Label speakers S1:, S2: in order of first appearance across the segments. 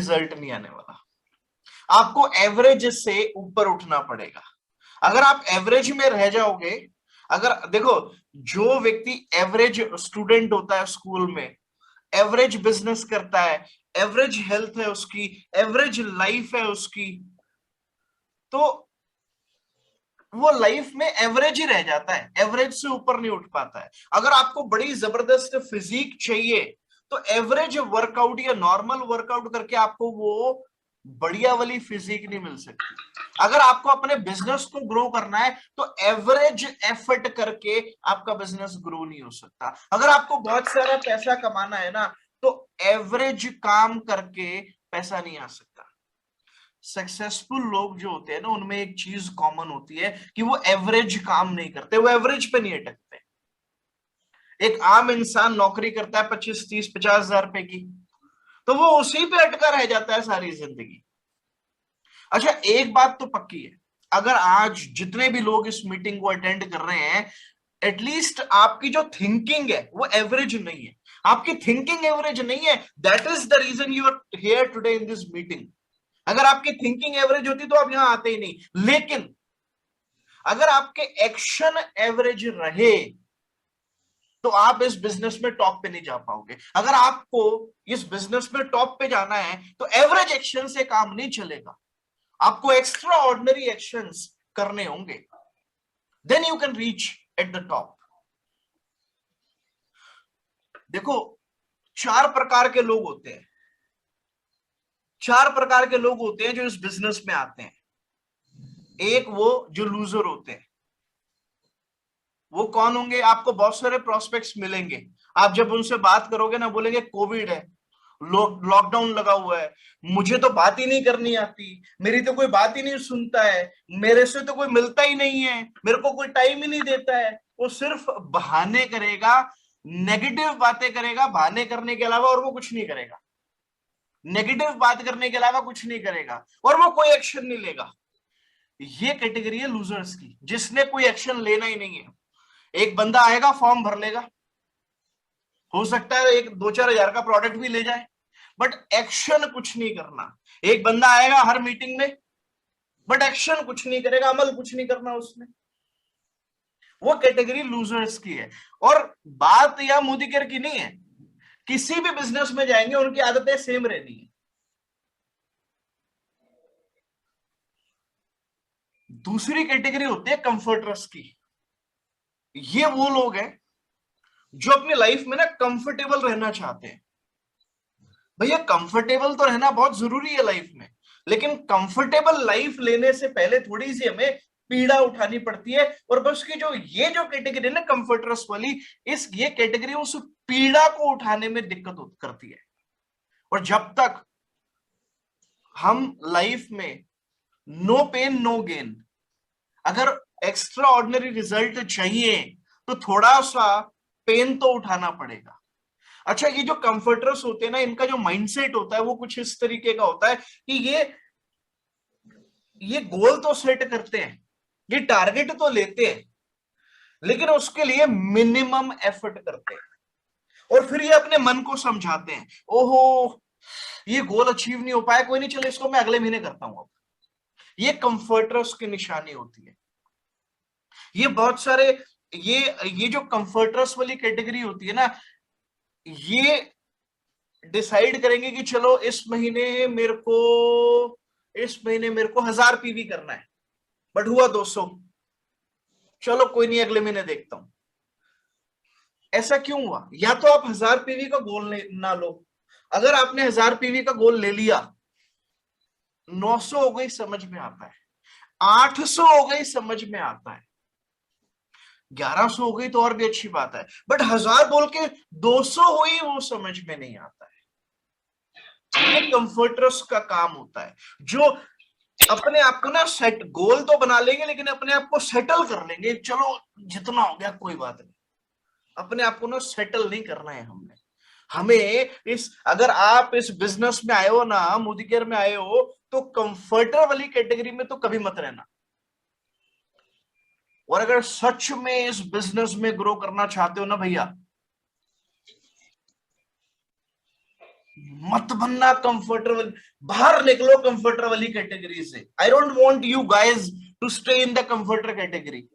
S1: Result नहीं आने वाला। आपको एवरेज से ऊपर उठना पड़ेगा। अगर आप एवरेज में रह जाओगे, अगर देखो, जो व्यक्ति एवरेज स्टूडेंट होता है स्कूल में, एवरेज बिजनेस करता है, एवरेज हेल्थ है उसकी, एवरेज लाइफ है उसकी, तो वो लाइफ में एवरेज ही रह जाता है, एवरेज से ऊपर नहीं उठ पाता है। अगर आपको बड़ी जबरदस्त फिजिक चाहिए तो एवरेज वर्कआउट या नॉर्मल वर्कआउट करके आपको वो बढ़िया वाली फिजिक नहीं मिल सकती। अगर आपको अपने बिजनेस को ग्रो करना है तो एवरेज एफर्ट करके आपका बिजनेस ग्रो नहीं हो सकता। अगर आपको बहुत सारा पैसा कमाना है ना, तो एवरेज काम करके पैसा नहीं आ सकता। सक्सेसफुल लोग जो होते हैं ना, उनमें एक चीज कॉमन होती है कि वो एवरेज काम नहीं करते, वो एवरेज पे नहीं अटकते। एक आम इंसान नौकरी करता है 25, 30, 50 हजार रुपए की, तो वो उसी पे अटका रह जाता है सारी जिंदगी। अच्छा, एक बात तो पक्की है, अगर आज जितने भी लोग इस मीटिंग को अटेंड कर रहे हैं, एटलीस्ट आपकी जो थिंकिंग है वो एवरेज नहीं है। आपकी थिंकिंग एवरेज नहीं है, that is the reason you are here today in this meeting. अगर आपकी थिंकिंग एवरेज होती तो आप यहां आते ही नहीं। लेकिन अगर आपके एक्शन एवरेज रहे तो आप इस बिजनेस में टॉप पे नहीं जा पाओगे। अगर आपको इस बिजनेस में टॉप पे जाना है तो एवरेज एक्शन से काम नहीं चलेगा, आपको एक्स्ट्रा ऑर्डिनरी एक्शंस करने होंगे, then you can reach at the top. देखो, चार प्रकार के लोग होते हैं, चार प्रकार के लोग होते हैं जो इस बिजनेस में आते हैं। एक वो जो लूजर होते हैं, वो कौन होंगे? आपको बहुत सारे प्रोस्पेक्ट्स मिलेंगे, आप जब उनसे बात करोगे ना, बोलेंगे कोविड है, लॉकडाउन लगा हुआ है, मुझे तो बात ही नहीं करनी आती, मेरी तो कोई बात ही नहीं सुनता है, मेरे से तो कोई मिलता ही नहीं है, मेरे को कोई टाइम ही नहीं देता है। वो सिर्फ बहाने करेगा, नेगेटिव बातें करेगा, बहाने करने के अलावा और वो कुछ नहीं करेगा। नेगेटिव बात करने के अलावा कुछ नहीं करेगा और वो कोई एक्शन नहीं लेगा। ये कैटेगरी है लूजर्स की, जिसने कोई एक्शन लेना ही नहीं है। एक बंदा आएगा, फॉर्म भर लेगा, हो सकता है एक 2-4 हजार का प्रोडक्ट भी ले जाए, बट एक्शन कुछ नहीं करना। एक बंदा आएगा हर मीटिंग में, बट एक्शन कुछ नहीं करेगा, अमल कुछ नहीं करना उसने। वो कैटेगरी लूजर्स की है। और बात या मोदी केयर की नहीं है, किसी भी बिजनेस में जाएंगे उनकी आदतें सेम रहनी है। दूसरी कैटेगरी होती है कंफर्टर्स की। ये वो लोग हैं जो अपनी लाइफ में ना कंफर्टेबल रहना चाहते हैं। भैया, कंफर्टेबल तो रहना बहुत जरूरी है लाइफ में, लेकिन कंफर्टेबल लाइफ लेने से पहले थोड़ी सी हमें पीड़ा उठानी पड़ती है। और बस की जो ये जो कैटेगरी है ना कंफर्टर्स वाली, इस ये कैटेगरी उस पीड़ा को उठाने में दिक्कत करती है। और जब तक हम लाइफ में नो पेन नो गेन, अगर एक्स्ट्रा ऑर्डिनरी रिजल्ट चाहिए तो थोड़ा सा पेन तो उठाना पड़ेगा। अच्छा, ये जो कंफर्टर्स होते हैं ना, इनका जो माइंडसेट होता है वो कुछ इस तरीके का होता है कि ये गोल तो सेट करते हैं, ये टारगेट तो लेते हैं, लेकिन उसके लिए मिनिमम एफर्ट करते हैं। और फिर ये अपने मन को समझाते हैं, ओहो ये गोल अचीव नहीं हो पाया, कोई नहीं, चलो इसको मैं अगले महीने करता हूं। अब ये कंफर्टर्स की निशानी होती है। ये बहुत सारे ये जो कंफर्टर्स वाली कैटेगरी होती है ना, ये डिसाइड करेंगे कि चलो इस महीने मेरे को 1000 पीवी करना है, बट हुआ 200, चलो कोई नहीं अगले महीने देखता हूं। ऐसा क्यों हुआ? या तो आप 1000 पीवी का गोल ना लो। अगर आपने 1000 पीवी का गोल ले लिया, 900 हो गई समझ में आता है, 800 हो गई समझ में आता है, 1100 हो गई तो और भी अच्छी बात है, बट 1000 बोल के 200 हुई वो समझ में नहीं आता है। ये कंफर्टर्स का काम होता है, जो अपने आप को ना सेट गोल तो बना लेंगे, लेकिन अपने आप को सेटल कर लेंगे, चलो जितना हो गया कोई बात नहीं। अपने आप को ना सेटल नहीं करना है हमने। हमें इस अगर आप इस बिजनेस में आए हो ना, मोदी केयर में आए हो, तो कंफर्टर वाली कैटेगरी में तो कभी मत रहना। और अगर सच में इस बिजनेस में ग्रो करना चाहते हो ना भैया, मत बनना कंफर्टेबल, बाहर निकलो कंफर्टर वाली कैटेगरी से। I don't want you guys to stay in the comforter category,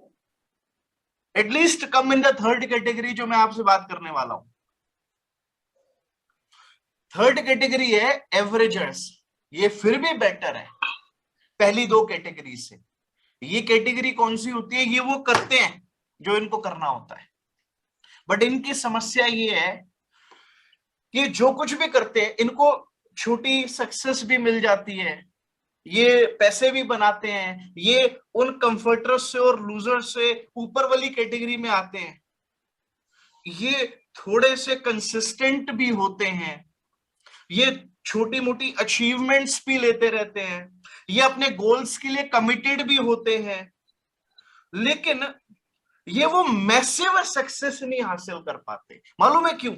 S1: at least come in the third category जो मैं आपसे बात करने वाला हूं। थर्ड कैटेगरी है एवरेजर्स, ये फिर भी बेटर है पहली दो कैटेगरी से। ये कैटेगरी कौन सी होती है? ये वो करते हैं जो इनको करना होता है, बट इनकी समस्या ये है कि जो कुछ भी करते हैं इनको छोटी सक्सेस भी मिल जाती है, ये पैसे भी बनाते हैं, ये उन कंफर्टर्स से और लूजर्स से ऊपर वाली कैटेगरी में आते हैं, ये थोड़े से कंसिस्टेंट भी होते हैं, ये छोटी मोटी अचीवमेंट्स भी लेते रहते हैं, ये अपने गोल्स के लिए कमिटेड भी होते हैं, लेकिन ये वो मैसिव सक्सेस नहीं हासिल कर पाते। मालूम है क्यों?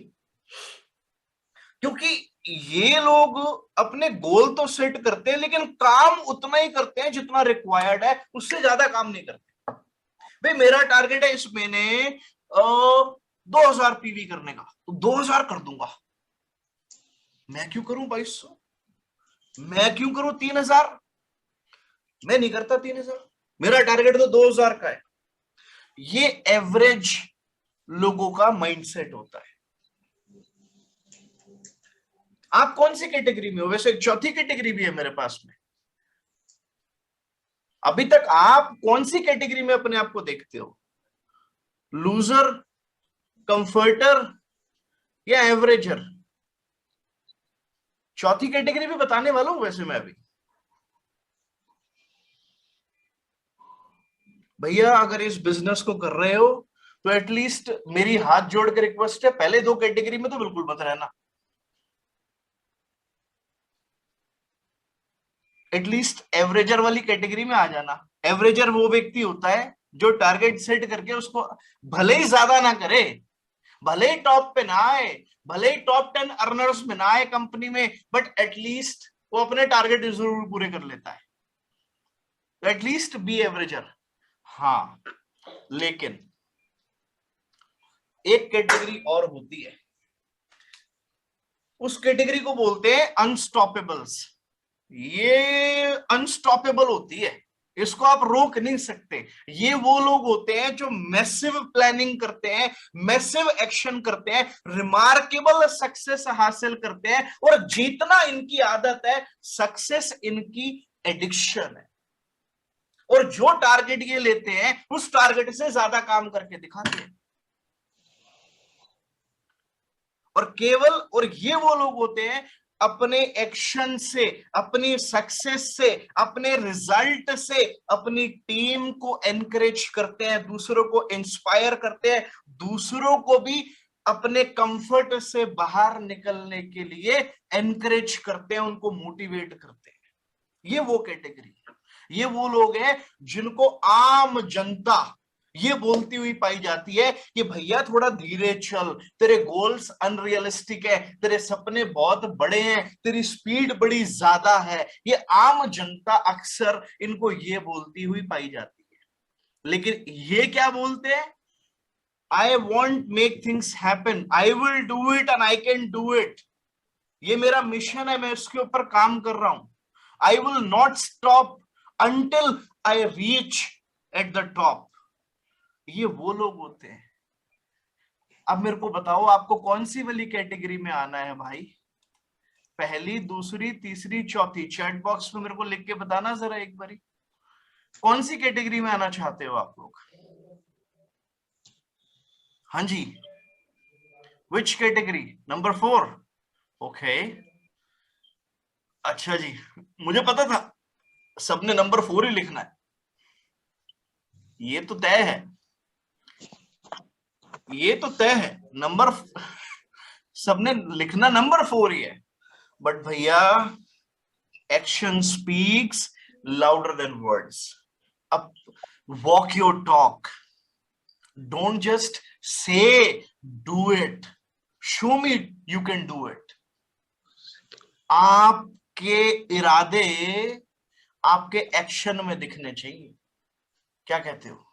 S1: क्योंकि ये लोग अपने गोल तो सेट करते हैं लेकिन काम उतना ही करते हैं जितना रिक्वायर्ड है, उससे ज्यादा काम नहीं करते। भाई मेरा टारगेट है इस महीने 2000 पीवी करने का, तो 2000 कर दूंगा। मैं क्यों करूं 2200? मैं क्यों करूं 3000? मैं नहीं करता 3000, मेरा टारगेट तो 2000 का है। ये एवरेज लोगों का माइंडसेट होता है। आप कौन सी कैटेगरी में हो? वैसे एक चौथी कैटेगरी भी है मेरे पास में। अभी तक आप कौन सी कैटेगरी में अपने आप को देखते हो? लूजर, कंफर्टर या एवरेजर? चौथी कैटेगरी भी बताने वाला हूं वैसे मैं अभी। भैया अगर इस बिजनेस को कर रहे हो तो एटलीस्ट मेरी हाथ जोड़ के रिक्वेस्ट है, पहले दो कैटेगरी में तो बिल्कुल मत रहना। एटलीस्ट एवरेजर वाली कैटेगरी में आ जाना। एवरेजर वो व्यक्ति होता है जो टारगेट सेट करके उसको भले ही ज्यादा ना करे, भले ही टॉप पे ना आए, भले ही टॉप 10 अर्नर्स में ना आए कंपनी में, बट एटलीस्ट वो अपने टारगेट जरूर पूरे कर लेता है। At least be averager. हाँ, लेकिन एक कैटेगरी और होती है, उस कैटेगरी को बोलते हैं अनस्टॉपेबल्स। ये अनस्टॉपेबल होती है, इसको आप रोक नहीं सकते। ये वो लोग होते हैं जो मैसिव प्लानिंग करते हैं, मैसिव एक्शन करते हैं, रिमार्केबल सक्सेस हासिल करते हैं, और जीतना इनकी आदत है, सक्सेस इनकी एडिक्शन है। और जो टारगेट ये लेते हैं उस टारगेट से ज्यादा काम करके दिखाते हैं। और ये वो लोग होते हैं अपने एक्शन से, अपनी सक्सेस से, अपने रिजल्ट से अपनी टीम को एनकरेज करते हैं, दूसरों को इंस्पायर करते हैं, दूसरों को भी अपने कंफर्ट से बाहर निकलने के लिए एनकरेज करते हैं, उनको मोटिवेट करते हैं। ये वो कैटेगरी, ये वो लोग हैं जिनको आम जनता ये बोलती हुई पाई जाती है कि भैया थोड़ा धीरे चल, तेरे गोल्स अनरियलिस्टिक है, तेरे सपने बहुत बड़े हैं, तेरी स्पीड बड़ी ज्यादा है। ये आम जनता अक्सर इनको ये बोलती हुई पाई जाती है। लेकिन ये क्या बोलते हैं? I want make things happen, I will do it and I can do it. ये मेरा मिशन है, मैं इसके ऊपर काम कर रहा हूं। I will not stop until I reach at the top. ये वो लोग होते हैं। अब मेरे को बताओ आपको कौन सी वाली कैटेगरी में आना है भाई? पहली, दूसरी, तीसरी, चौथी? चैट बॉक्स में मेरे को लिख के बताना जरा एक बारी, कौन सी कैटेगरी में आना चाहते हो आप लोग? हाँ जी, विच कैटेगरी? नंबर 4? ओके, अच्छा जी, मुझे पता था सबने नंबर 4 ही लिखना है, ये तो तय है, ये तो तय है। नंबर सबने लिखना नंबर 4 ही है। बट भैया action speaks louder than words. अब walk your talk, don't just say, do it. Show me you can do it. आपके इरादे आपके एक्शन में दिखने चाहिए। क्या कहते हो?